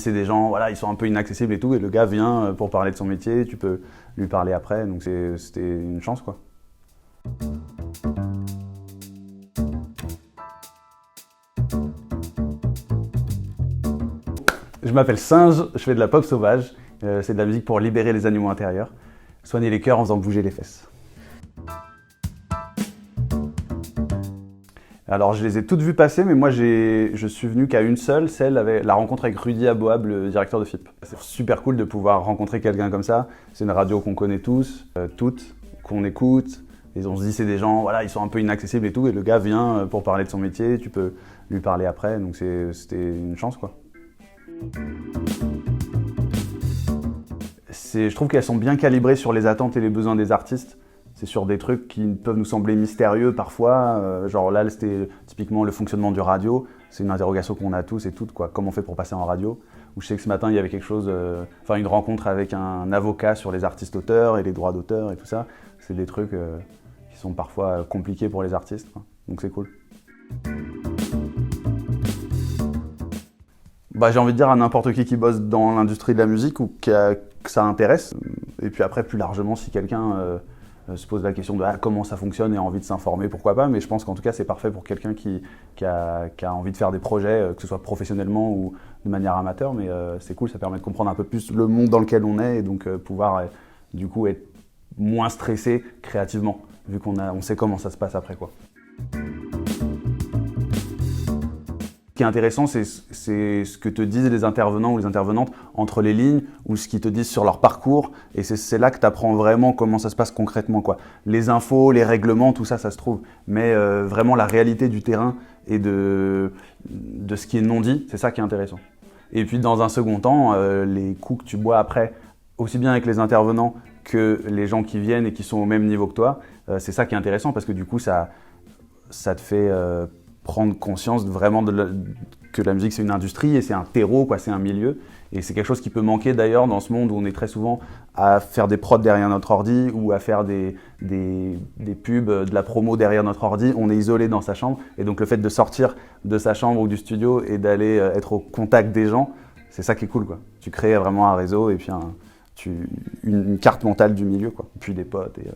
c'est des gens, voilà, ils sont un peu inaccessibles et tout, et le gars vient pour parler de son métier, tu peux lui parler après, donc c'était une chance, quoi. Je m'appelle Singe, je fais de la pop sauvage, c'est de la musique pour libérer les animaux intérieurs, soigner les cœurs en faisant bouger les fesses. Alors je les ai toutes vues passer, mais moi je suis venu qu'à une seule, la rencontre avec Rudy Aboab, le directeur de FIP. C'est super cool de pouvoir rencontrer quelqu'un comme ça. C'est une radio qu'on connaît tous, toutes, qu'on écoute. Et on se dit c'est des gens, voilà, ils sont un peu inaccessibles et tout, et le gars vient pour parler de son métier, tu peux lui parler après, donc c'était une chance, quoi. Je trouve qu'elles sont bien calibrées sur les attentes et les besoins des artistes. C'est sur des trucs qui peuvent nous sembler mystérieux parfois, genre là c'était typiquement le fonctionnement du radio, c'est une interrogation qu'on a tous et toutes, quoi. Comment on fait pour passer en radio? Ou je sais que ce matin il y avait quelque chose, une rencontre avec un avocat sur les artistes auteurs et les droits d'auteur et tout ça. C'est des trucs qui sont parfois compliqués pour les artistes, quoi. Donc c'est cool. J'ai envie de dire à n'importe qui bosse dans l'industrie de la musique ou que ça intéresse. Et puis après, plus largement, si quelqu'un se pose la question de comment ça fonctionne et a envie de s'informer, pourquoi pas. Mais je pense qu'en tout cas, c'est parfait pour quelqu'un qui a envie de faire des projets, que ce soit professionnellement ou de manière amateur. Mais c'est cool, ça permet de comprendre un peu plus le monde dans lequel on est et donc pouvoir du coup être moins stressé créativement, vu on sait comment ça se passe après, quoi. Ce qui est intéressant, c'est ce que te disent les intervenants ou les intervenantes entre les lignes ou ce qu'ils te disent sur leur parcours. Et c'est là que tu apprends vraiment comment ça se passe concrètement, quoi. Les infos, les règlements, tout ça, ça se trouve. Mais vraiment la réalité du terrain et de ce qui est non dit, c'est ça qui est intéressant. Et puis dans un second temps, les coups que tu bois après, aussi bien avec les intervenants que les gens qui viennent et qui sont au même niveau que toi, c'est ça qui est intéressant parce que du coup, ça te fait prendre conscience vraiment que la musique c'est une industrie et c'est un terreau, quoi, c'est un milieu. Et c'est quelque chose qui peut manquer d'ailleurs dans ce monde où on est très souvent à faire des prods derrière notre ordi ou à faire des pubs, de la promo derrière notre ordi. On est isolé dans sa chambre et donc le fait de sortir de sa chambre ou du studio et d'aller être au contact des gens, c'est ça qui est cool, quoi. Tu crées vraiment un réseau et puis une carte mentale du milieu, quoi. Puis des potes et